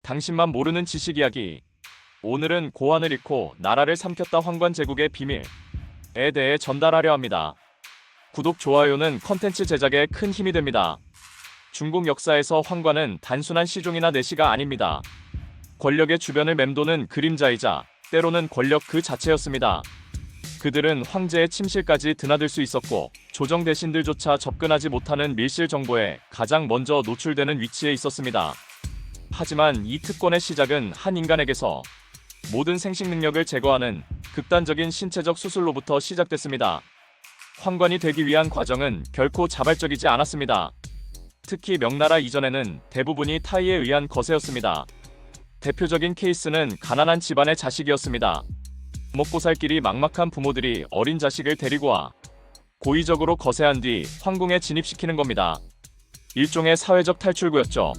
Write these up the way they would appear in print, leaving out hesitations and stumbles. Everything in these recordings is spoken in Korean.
당신만 모르는 지식 이야기. 오늘은 고환을 잃고 나라를 삼켰다 황관 제국의 비밀에 대해 전달하려 합니다. 구독, 좋아요는 컨텐츠 제작에 큰 힘이 됩니다. 중국 역사에서 황관은 단순한 시종이나 내시가 아닙니다. 권력의 주변을 맴도는 그림자이자 때로는 권력 그 자체였습니다. 그들은 황제의 침실까지 드나들 수 있었고 조정 대신들조차 접근하지 못하는 밀실 정보에 가장 먼저 노출되는 위치에 있었습니다. 하지만 이 특권의 시작은 한 인간에게서 모든 생식 능력을 제거하는 극단적인 신체적 수술로부터 시작됐습니다. 황관이 되기 위한 과정은 결코 자발적이지 않았습니다. 특히 명나라 이전에는 대부분이 타의에 의한 거세였습니다. 대표적인 케이스는 가난한 집안의 자식이었습니다. 먹고 살 길이 막막한 부모들이 어린 자식을 데리고 와 고의적으로 거세한 뒤 황궁에 진입시키는 겁니다. 일종의 사회적 탈출구였죠.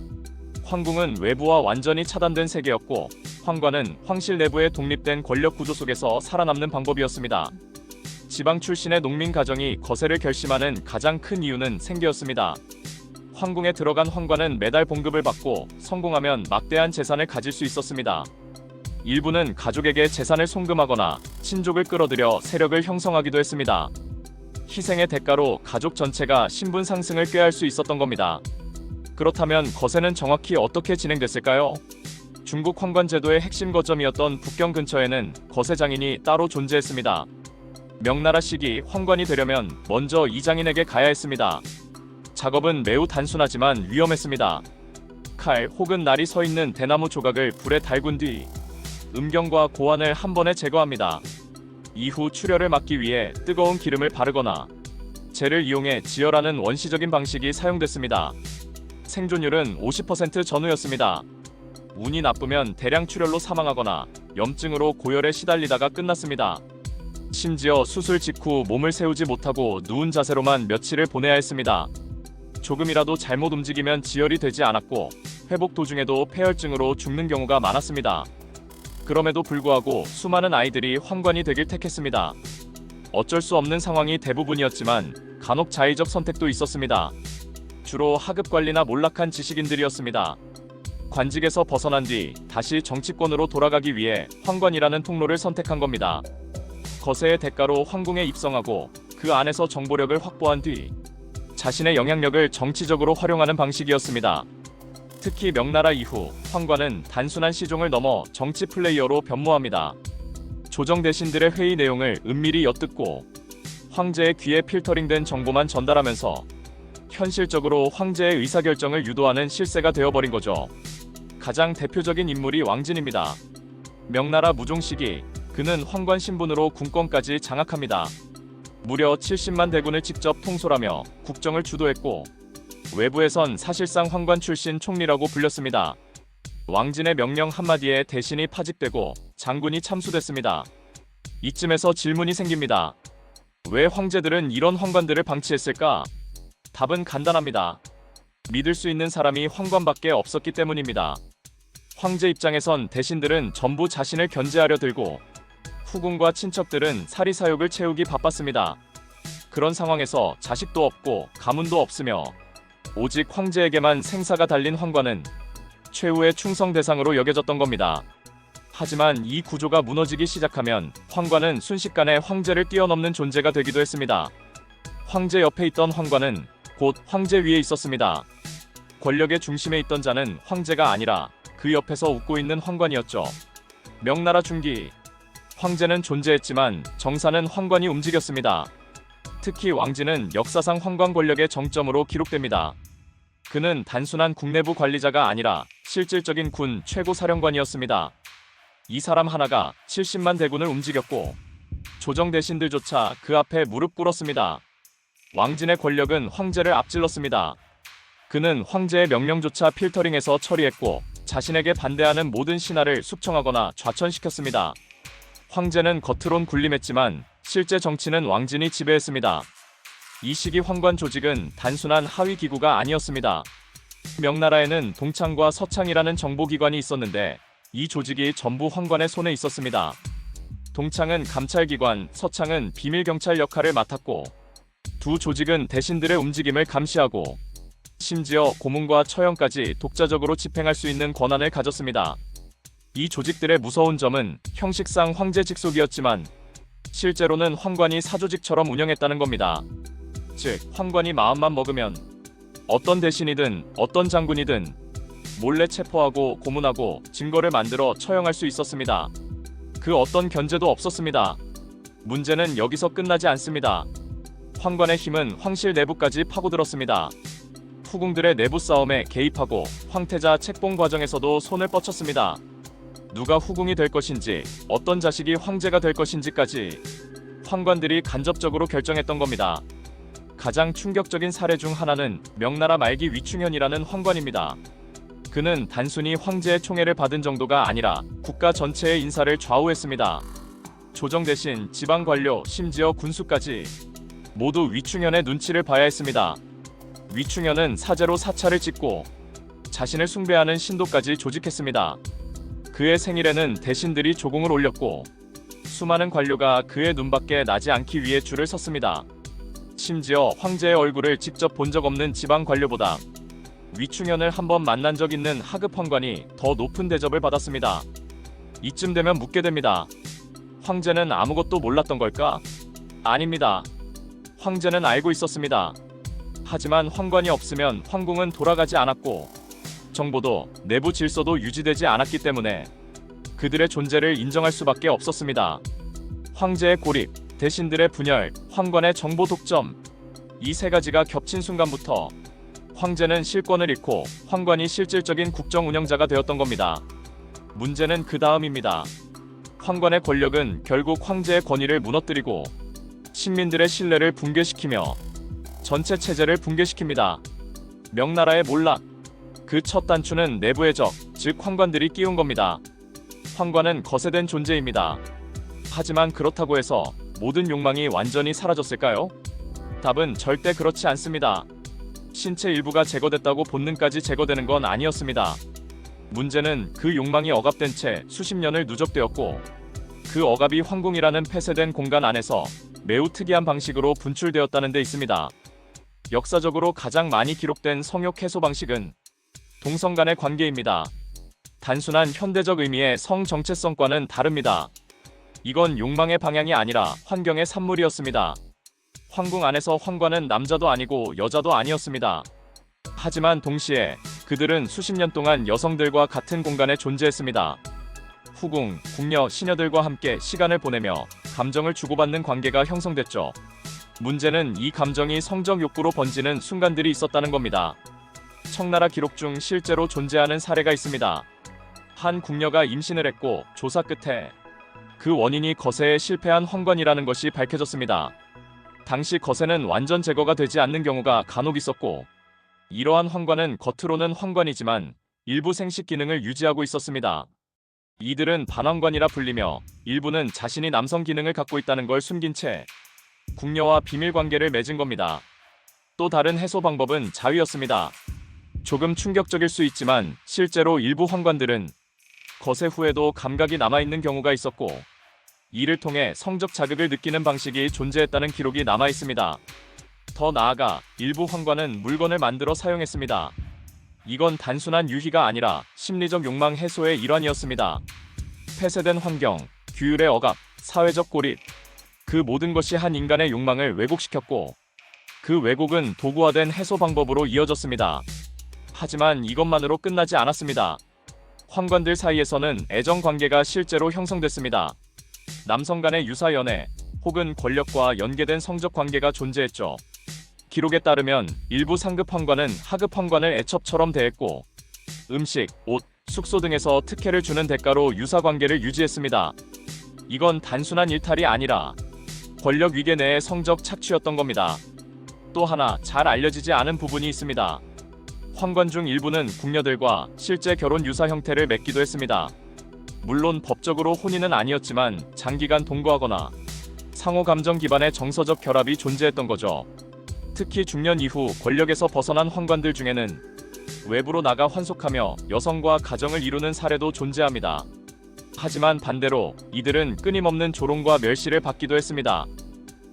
황궁은 외부와 완전히 차단된 세계였고 황관은 황실 내부의 독립된 권력 구조 속에서 살아남는 방법이었습니다. 지방 출신의 농민 가정이 거세를 결심하는 가장 큰 이유는 생계였습니다. 황궁에 들어간 황관은 매달 봉급을 받고 성공하면 막대한 재산을 가질 수 있었습니다. 일부는 가족에게 재산을 송금하거나 친족을 끌어들여 세력을 형성하기도 했습니다. 희생의 대가로 가족 전체가 신분 상승을 꾀할 수 있었던 겁니다. 그렇다면 거세는 정확히 어떻게 진행됐을까요? 중국 황관 제도의 핵심 거점이었던 북경 근처에는 거세 장인이 따로 존재했습니다. 명나라 시기 황관이 되려면 먼저 이 장인에게 가야 했습니다. 작업은 매우 단순하지만 위험했습니다. 칼 혹은 날이 서 있는 대나무 조각을 불에 달군 뒤 음경과 고환을 한 번에 제거합니다. 이후 출혈을 막기 위해 뜨거운 기름을 바르거나 재를 이용해 지혈하는 원시적인 방식이 사용됐습니다. 생존율은 50% 전후였습니다. 운이 나쁘면 대량 출혈로 사망하거나 염증으로 고열에 시달리다가 끝났습니다. 심지어 수술 직후 몸을 세우지 못하고 누운 자세로만 며칠을 보내야 했습니다. 조금이라도 잘못 움직이면 지혈이 되지 않았고 회복 도중에도 폐혈증으로 죽는 경우가 많았습니다. 그럼에도 불구하고 수많은 아이들이 황관이 되길 택했습니다. 어쩔 수 없는 상황이 대부분이었지만 간혹 자의적 선택도 있었습니다. 주로 하급 관리나 몰락한 지식인들이었습니다. 관직에서 벗어난 뒤 다시 정치권으로 돌아가기 위해 황관이라는 통로를 선택한 겁니다. 거세의 대가로 황궁에 입성하고 그 안에서 정보력을 확보한 뒤 자신의 영향력을 정치적으로 활용하는 방식이었습니다. 특히 명나라 이후 황관은 단순한 시종을 넘어 정치 플레이어로 변모합니다. 조정 대신들의 회의 내용을 은밀히 엿듣고 황제의 귀에 필터링된 정보만 전달하면서 현실적으로 황제의 의사결정을 유도하는 실세가 되어버린 거죠. 가장 대표적인 인물이 왕진입니다. 명나라 무종 시기 그는 황관 신분으로 군권까지 장악합니다. 무려 70만 대군을 직접 통솔하며 국정을 주도했고 외부에선 사실상 황관 출신 총리라고 불렸습니다. 왕진의 명령 한마디에 대신이 파직되고 장군이 참수됐습니다. 이쯤에서 질문이 생깁니다. 왜 황제들은 이런 황관들을 방치했을까? 답은 간단합니다. 믿을 수 있는 사람이 황관밖에 없었기 때문입니다. 황제 입장에선 대신들은 전부 자신을 견제하려 들고 후궁과 친척들은 사리사욕을 채우기 바빴습니다. 그런 상황에서 자식도 없고 가문도 없으며 오직 황제에게만 생사가 달린 황관은 최후의 충성 대상으로 여겨졌던 겁니다. 하지만 이 구조가 무너지기 시작하면 황관은 순식간에 황제를 뛰어넘는 존재가 되기도 했습니다. 황제 옆에 있던 황관은 곧 황제 위에 있었습니다. 권력의 중심에 있던 자는 황제가 아니라 그 옆에서 웃고 있는 황관이었죠. 명나라 중기 황제는 존재했지만 정사는 황관이 움직였습니다. 특히 왕진은 역사상 황관 권력의 정점으로 기록됩니다. 그는 단순한 국내부 관리자가 아니라 실질적인 군 최고 사령관이었습니다. 이 사람 하나가 70만 대군을 움직였고 조정 대신들조차 그 앞에 무릎 꿇었습니다. 왕진의 권력은 황제를 앞질렀습니다. 그는 황제의 명령조차 필터링해서 처리했고 자신에게 반대하는 모든 신하를 숙청하거나 좌천시켰습니다. 황제는 겉으론 군림했지만 실제 정치는 왕진이 지배했습니다. 이 시기 황관 조직은 단순한 하위 기구가 아니었습니다. 명나라에는 동창과 서창이라는 정보기관이 있었는데 이 조직이 전부 황관의 손에 있었습니다. 동창은 감찰기관, 서창은 비밀경찰 역할을 맡았고 두 조직은 대신들의 움직임을 감시하고 심지어 고문과 처형까지 독자적으로 집행할 수 있는 권한을 가졌습니다. 이 조직들의 무서운 점은 형식상 황제 직속이었지만 실제로는 황관이 사조직처럼 운영했다는 겁니다. 즉, 황관이 마음만 먹으면 어떤 대신이든 어떤 장군이든 몰래 체포하고 고문하고 증거를 만들어 처형할 수 있었습니다. 그 어떤 견제도 없었습니다. 문제는 여기서 끝나지 않습니다. 황관의 힘은 황실 내부까지 파고들었습니다. 후궁들의 내부 싸움에 개입하고 황태자 책봉 과정에서도 손을 뻗쳤습니다. 누가 후궁이 될 것인지, 어떤 자식이 황제가 될 것인지까지 황관들이 간접적으로 결정했던 겁니다. 가장 충격적인 사례 중 하나는 명나라 말기 위충현이라는 황관입니다. 그는 단순히 황제의 총애를 받은 정도가 아니라 국가 전체의 인사를 좌우했습니다. 조정 대신 지방 관료, 심지어 군수까지 모두 위충현의 눈치를 봐야 했습니다. 위충현은 사제로 사찰을 짓고 자신을 숭배하는 신도까지 조직했습니다. 그의 생일에는 대신들이 조공을 올렸고 수많은 관료가 그의 눈밖에 나지 않기 위해 줄을 섰습니다. 심지어 황제의 얼굴을 직접 본 적 없는 지방 관료보다 위충현을 한번 만난 적 있는 하급 황관이 더 높은 대접을 받았습니다. 이쯤 되면 묻게 됩니다. 황제는 아무것도 몰랐던 걸까? 아닙니다. 황제는 알고 있었습니다. 하지만 황관이 없으면 황궁은 돌아가지 않았고 정보도 내부 질서도 유지되지 않았기 때문에 그들의 존재를 인정할 수밖에 없었습니다. 황제의 고립, 대신들의 분열, 황관의 정보 독점, 이 세 가지가 겹친 순간부터 황제는 실권을 잃고 황관이 실질적인 국정 운영자가 되었던 겁니다. 문제는 그 다음입니다. 황관의 권력은 결국 황제의 권위를 무너뜨리고 신민들의 신뢰를 붕괴시키며 전체 체제를 붕괴시킵니다. 명나라의 몰락, 그 첫 단추는 내부의 적, 즉 황관들이 끼운 겁니다. 황관은 거세된 존재입니다. 하지만 그렇다고 해서 모든 욕망이 완전히 사라졌을까요? 답은 절대 그렇지 않습니다. 신체 일부가 제거됐다고 본능까지 제거되는 건 아니었습니다. 문제는 그 욕망이 억압된 채 수십 년을 누적되었고 그 억압이 황궁이라는 폐쇄된 공간 안에서 매우 특이한 방식으로 분출되었다는 데 있습니다. 역사적으로 가장 많이 기록된 성욕 해소 방식은 동성 간의 관계입니다. 단순한 현대적 의미의 성 정체성과는 다릅니다. 이건 욕망의 방향이 아니라 환경의 산물이었습니다. 황궁 안에서 황관은 남자도 아니고 여자도 아니었습니다. 하지만 동시에 그들은 수십 년 동안 여성들과 같은 공간에 존재했습니다. 후궁, 궁녀, 시녀들과 함께 시간을 보내며 감정을 주고받는 관계가 형성됐죠. 문제는 이 감정이 성적 욕구로 번지는 순간들이 있었다는 겁니다. 청나라 기록 중 실제로 존재하는 사례가 있습니다. 한 궁녀가 임신을 했고 조사 끝에 그 원인이 거세에 실패한 황관이라는 것이 밝혀졌습니다. 당시 거세는 완전 제거가 되지 않는 경우가 간혹 있었고 이러한 황관은 겉으로는 황관이지만 일부 생식 기능을 유지하고 있었습니다. 이들은 반황관이라 불리며 일부는 자신이 남성 기능을 갖고 있다는 걸 숨긴 채 궁녀와 비밀 관계를 맺은 겁니다. 또 다른 해소 방법은 자위였습니다. 조금 충격적일 수 있지만 실제로 일부 황관들은 거세 후에도 감각이 남아있는 경우가 있었고 이를 통해 성적 자극을 느끼는 방식이 존재했다는 기록이 남아있습니다. 더 나아가 일부 황관은 물건을 만들어 사용했습니다. 이건 단순한 유희가 아니라 심리적 욕망 해소의 일환이었습니다. 폐쇄된 환경, 규율의 억압, 사회적 고립, 그 모든 것이 한 인간의 욕망을 왜곡시켰고 그 왜곡은 도구화된 해소 방법으로 이어졌습니다. 하지만 이것만으로 끝나지 않았습니다. 황관들 사이에서는 애정 관계가 실제로 형성됐습니다. 남성 간의 유사 연애 혹은 권력과 연계된 성적 관계가 존재했죠. 기록에 따르면 일부 상급 황관은 하급 황관을 애첩처럼 대했고 음식, 옷, 숙소 등에서 특혜를 주는 대가로 유사 관계를 유지했습니다. 이건 단순한 일탈이 아니라 권력 위계 내의 성적 착취였던 겁니다. 또 하나 잘 알려지지 않은 부분이 있습니다. 황관 중 일부는 궁녀들과 실제 결혼 유사 형태를 맺기도 했습니다. 물론 법적으로 혼인은 아니었지만 장기간 동거하거나 상호 감정 기반의 정서적 결합이 존재했던 거죠. 특히 중년 이후 권력에서 벗어난 황관들 중에는 외부로 나가 환속하며 여성과 가정을 이루는 사례도 존재합니다. 하지만 반대로 이들은 끊임없는 조롱과 멸시를 받기도 했습니다.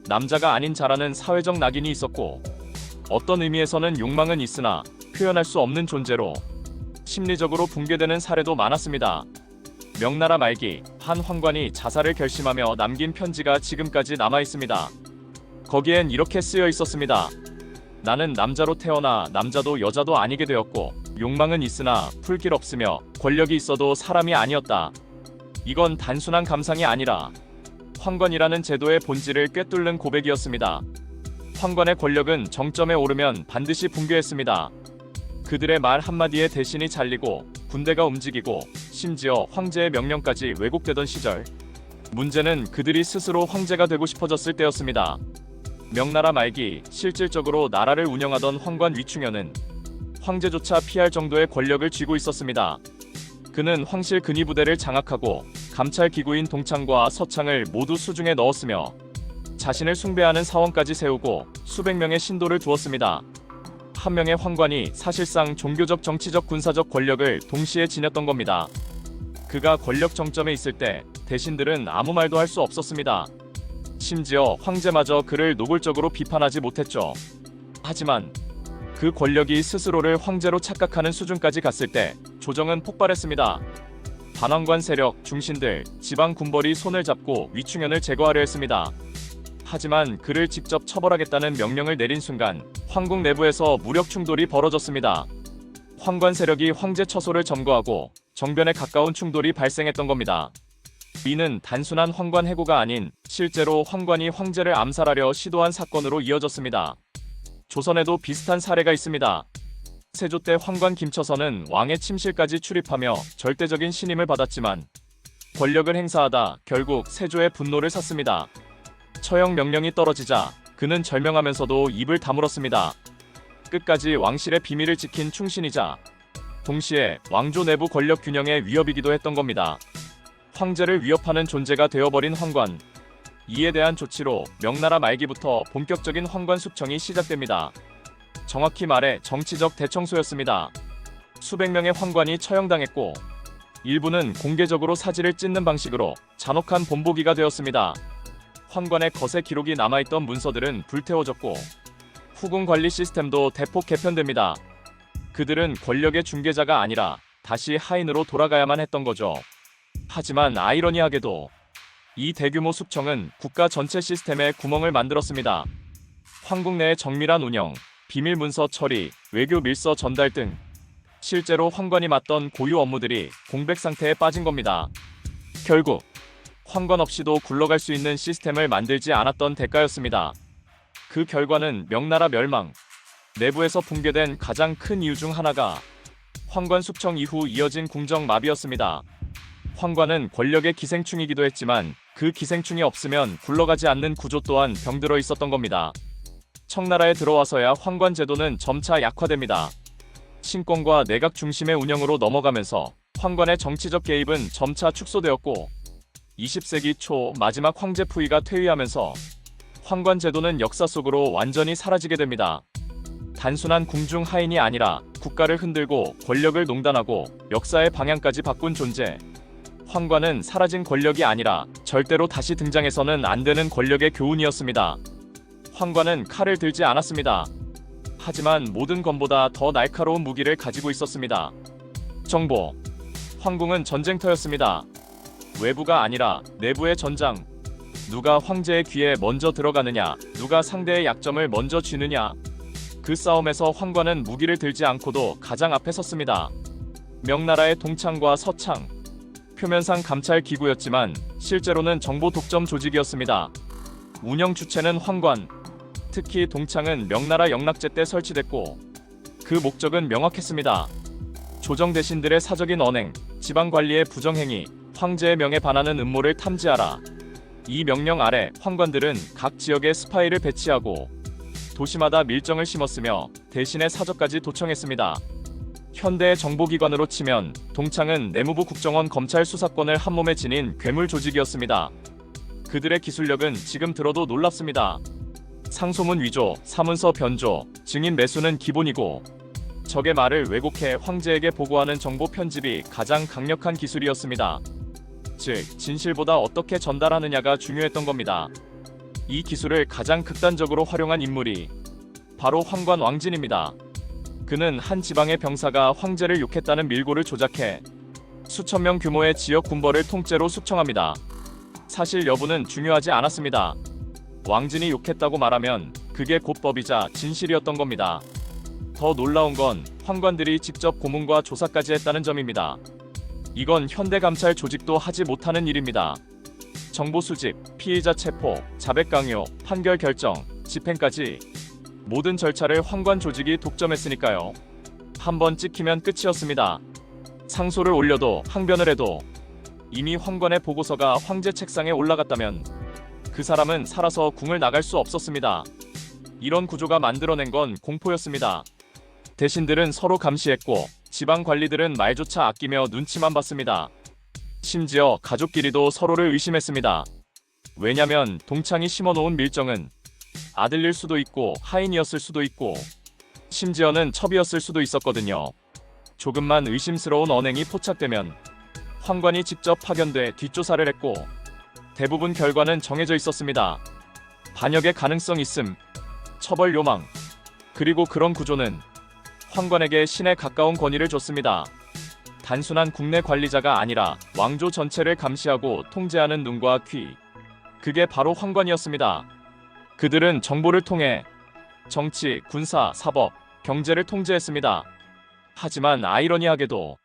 남자가 아닌 자라는 사회적 낙인이 있었고 어떤 의미에서는 욕망은 있으나 표현할 수 없는 존재로 심리적으로 붕괴되는 사례도 많았습니다. 명나라 말기 한 황관이 자살을 결심하며 남긴 편지가 지금까지 남아 있습니다. 거기엔 이렇게 쓰여 있었습니다. 나는 남자로 태어나 남자도 여자도 아니게 되었고 욕망은 있으나 풀 길 없으며 권력이 있어도 사람이 아니었다. 이건 단순한 감상이 아니라 황관이라는 제도의 본질을 꿰뚫는 고백이었습니다. 황관의 권력은 정점에 오르면 반드시 붕괴했습니다. 그들의 말 한마디에 대신이 잘리고 군대가 움직이고 심지어 황제의 명령까지 왜곡되던 시절, 문제는 그들이 스스로 황제가 되고 싶어졌을 때였습니다. 명나라 말기 실질적으로 나라를 운영하던 황관 위충현은 황제조차 피할 정도의 권력을 쥐고 있었습니다. 그는 황실 근위부대를 장악하고 감찰 기구인 동창과 서창을 모두 수중에 넣었으며 자신을 숭배하는 사원까지 세우고 수백 명의 신도를 두었습니다. 한 명의 황관이 사실상 종교적, 정치적, 군사적 권력을 동시에 지녔던 겁니다. 그가 권력 정점에 있을 때 대신들은 아무 말도 할 수 없었습니다. 심지어 황제마저 그를 노골적으로 비판하지 못했죠. 하지만 그 권력이 스스로를 황제로 착각하는 수준까지 갔을 때 조정은 폭발했습니다. 반황관 세력, 중신들, 지방 군벌이 손을 잡고 위충현을 제거하려 했습니다. 하지만 그를 직접 처벌하겠다는 명령을 내린 순간 황궁 내부에서 무력 충돌이 벌어졌습니다. 황관 세력이 황제 처소를 점거하고 정변에 가까운 충돌이 발생했던 겁니다. 이는 단순한 황관 해고가 아닌 실제로 황관이 황제를 암살하려 시도한 사건으로 이어졌습니다. 조선에도 비슷한 사례가 있습니다. 세조 때 황관 김처선은 왕의 침실까지 출입하며 절대적인 신임을 받았지만 권력을 행사하다 결국 세조의 분노를 샀습니다. 처형 명령이 떨어지자 그는 절명하면서도 입을 다물었습니다. 끝까지 왕실의 비밀을 지킨 충신이자 동시에 왕조 내부 권력 균형의 위협이기도 했던 겁니다. 황제를 위협하는 존재가 되어버린 황관. 이에 대한 조치로 명나라 말기부터 본격적인 황관 숙청이 시작됩니다. 정확히 말해 정치적 대청소였습니다. 수백 명의 황관이 처형당했고 일부는 공개적으로 사지를 찢는 방식으로 잔혹한 본보기가 되었습니다. 황관의 거세 기록이 남아있던 문서들은 불태워졌고 후궁 관리 시스템도 대폭 개편됩니다. 그들은 권력의 중개자가 아니라 다시 하인으로 돌아가야만 했던 거죠. 하지만 아이러니하게도 이 대규모 숙청은 국가 전체 시스템에 구멍을 만들었습니다. 황궁 내의 정밀한 운영, 비밀 문서 처리, 외교 밀서 전달 등 실제로 황관이 맡던 고유 업무들이 공백 상태에 빠진 겁니다. 결국 황관 없이도 굴러갈 수 있는 시스템을 만들지 않았던 대가였습니다. 그 결과는 명나라 멸망, 내부에서 붕괴된 가장 큰 이유 중 하나가 황관 숙청 이후 이어진 궁정 마비였습니다. 황관은 권력의 기생충이기도 했지만 그 기생충이 없으면 굴러가지 않는 구조 또한 병들어 있었던 겁니다. 청나라에 들어와서야 황관 제도는 점차 약화됩니다. 신권과 내각 중심의 운영으로 넘어가면서 황관의 정치적 개입은 점차 축소되었고 20세기 초 마지막 황제 푸이가 퇴위하면서 황관 제도는 역사 속으로 완전히 사라지게 됩니다. 단순한 궁중 하인이 아니라 국가를 흔들고 권력을 농단하고 역사의 방향까지 바꾼 존재. 황관은 사라진 권력이 아니라 절대로 다시 등장해서는 안 되는 권력의 교훈이었습니다. 황관은 칼을 들지 않았습니다. 하지만 모든 검보다 더 날카로운 무기를 가지고 있었습니다. 정보. 황궁은 전쟁터였습니다. 외부가 아니라 내부의 전장. 누가 황제의 귀에 먼저 들어가느냐, 누가 상대의 약점을 먼저 쥐느냐. 그 싸움에서 황관은 무기를 들지 않고도 가장 앞에 섰습니다. 명나라의 동창과 서창. 표면상 감찰 기구였지만 실제로는 정보 독점 조직이었습니다. 운영 주체는 황관. 특히 동창은 명나라 영락제 때 설치됐고 그 목적은 명확했습니다. 조정 대신들의 사적인 언행, 지방 관리의 부정행위, 황제의 명에 반하는 음모를 탐지하라. 이 명령 아래 황관들은 각 지역에 스파이를 배치하고 도시마다 밀정을 심었으며 대신에 사적까지 도청했습니다. 현대의 정보기관으로 치면 동창은 내무부 국정원 검찰 수사권을 한몸에 지닌 괴물 조직이었습니다. 그들의 기술력은 지금 들어도 놀랍습니다. 상소문 위조, 사문서 변조, 증인 매수는 기본이고 적의 말을 왜곡해 황제에게 보고하는 정보 편집이 가장 강력한 기술이었습니다. 즉, 진실보다 어떻게 전달하느냐가 중요했던 겁니다. 이 기술을 가장 극단적으로 활용한 인물이 바로 황관 왕진입니다. 그는 한 지방의 병사가 황제를 욕했다는 밀고를 조작해 수천 명 규모의 지역 군벌을 통째로 숙청합니다. 사실 여부는 중요하지 않았습니다. 왕진이 욕했다고 말하면 그게 곧 법이자 진실이었던 겁니다. 더 놀라운 건 황관들이 직접 고문과 조사까지 했다는 점입니다. 이건 현대 감찰 조직도 하지 못하는 일입니다. 정보 수집, 피의자 체포, 자백 강요, 판결 결정, 집행까지 모든 절차를 황관 조직이 독점했으니까요. 한번 찍히면 끝이었습니다. 상소를 올려도 항변을 해도 이미 황관의 보고서가 황제 책상에 올라갔다면 그 사람은 살아서 궁을 나갈 수 없었습니다. 이런 구조가 만들어낸 건 공포였습니다. 대신들은 서로 감시했고 지방 관리들은 말조차 아끼며 눈치만 봤습니다. 심지어 가족끼리도 서로를 의심했습니다. 왜냐면 동창이 심어놓은 밀정은 아들일 수도 있고 하인이었을 수도 있고 심지어는 첩이었을 수도 있었거든요. 조금만 의심스러운 언행이 포착되면 황관이 직접 파견돼 뒷조사를 했고 대부분 결과는 정해져 있었습니다. 반역의 가능성 있음, 처벌 요망, 그리고 그런 구조는 황관에게 신에 가까운 권위를 줬습니다. 단순한 국내 관리자가 아니라 왕조 전체를 감시하고 통제하는 눈과 귀, 그게 바로 황관이었습니다. 그들은 정보를 통해 정치, 군사, 사법, 경제를 통제했습니다. 하지만 아이러니하게도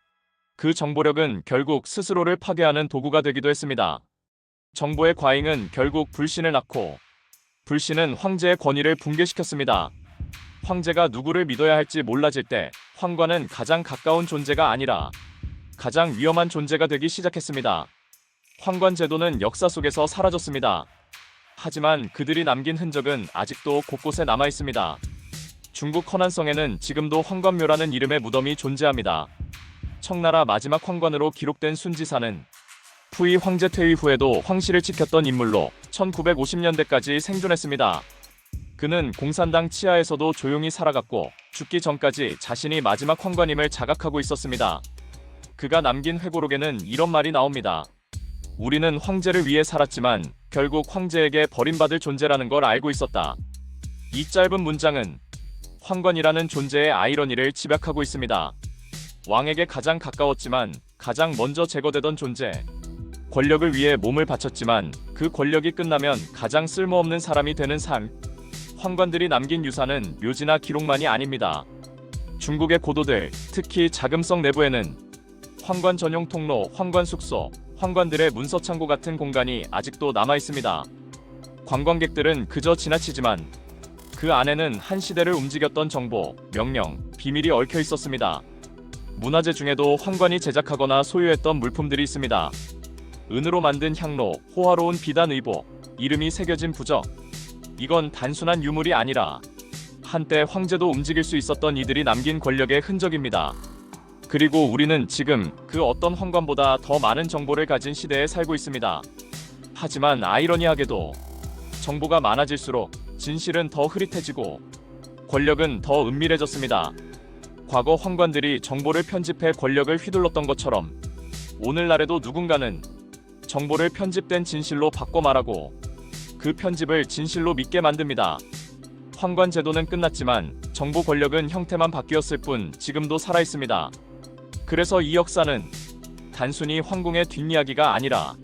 그 정보력은 결국 스스로를 파괴하는 도구가 되기도 했습니다. 정보의 과잉은 결국 불신을 낳고 불신은 황제의 권위를 붕괴시켰습니다. 황제가 누구를 믿어야 할지 몰라질 때 황관은 가장 가까운 존재가 아니라 가장 위험한 존재가 되기 시작했습니다. 황관 제도는 역사 속에서 사라졌습니다. 하지만 그들이 남긴 흔적은 아직도 곳곳에 남아 있습니다. 중국 허난성에는 지금도 황관묘라는 이름의 무덤이 존재합니다. 청나라 마지막 황관으로 기록된 순지사는 푸이 황제 퇴위 후에도 황실을 지켰던 인물로 1950년대까지 생존했습니다. 그는 공산당 치하에서도 조용히 살아갔고 죽기 전까지 자신이 마지막 황관임을 자각하고 있었습니다. 그가 남긴 회고록에는 이런 말이 나옵니다. 우리는 황제를 위해 살았지만 결국 황제에게 버림받을 존재라는 걸 알고 있었다. 이 짧은 문장은 황관이라는 존재의 아이러니를 집약하고 있습니다. 왕에게 가장 가까웠지만 가장 먼저 제거되던 존재. 권력을 위해 몸을 바쳤지만 그 권력이 끝나면 가장 쓸모없는 사람이 되는 삶. 황관들이 남긴 유산은 묘지나 기록만이 아닙니다. 중국의 고도들, 특히 자금성 내부에는 황관 전용 통로, 황관 숙소, 황관들의 문서 창고 같은 공간이 아직도 남아 있습니다. 관광객들은 그저 지나치지만 그 안에는 한 시대를 움직였던 정보, 명령, 비밀이 얽혀 있었습니다. 문화재 중에도 황관이 제작하거나 소유했던 물품들이 있습니다. 은으로 만든 향로, 호화로운 비단 의복, 이름이 새겨진 부적. 이건 단순한 유물이 아니라 한때 황제도 움직일 수 있었던 이들이 남긴 권력의 흔적입니다. 그리고 우리는 지금 그 어떤 황관보다 더 많은 정보를 가진 시대에 살고 있습니다. 하지만 아이러니하게도 정보가 많아질수록 진실은 더 흐릿해지고 권력은 더 은밀해졌습니다. 과거 황관들이 정보를 편집해 권력을 휘둘렀던 것처럼 오늘날에도 누군가는 정보를 편집된 진실로 바꿔 말하고 그 편집을 진실로 믿게 만듭니다. 황관 제도는 끝났지만 정보 권력은 형태만 바뀌었을 뿐 지금도 살아있습니다. 그래서 이 역사는 단순히 황궁의 뒷이야기가 아니라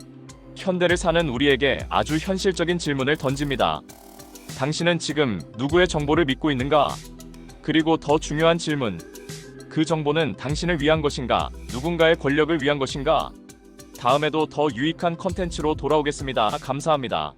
현대를 사는 우리에게 아주 현실적인 질문을 던집니다. 당신은 지금 누구의 정보를 믿고 있는가? 그리고 더 중요한 질문, 그 정보는 당신을 위한 것인가? 누군가의 권력을 위한 것인가? 다음에도 더 유익한 컨텐츠로 돌아오겠습니다. 감사합니다.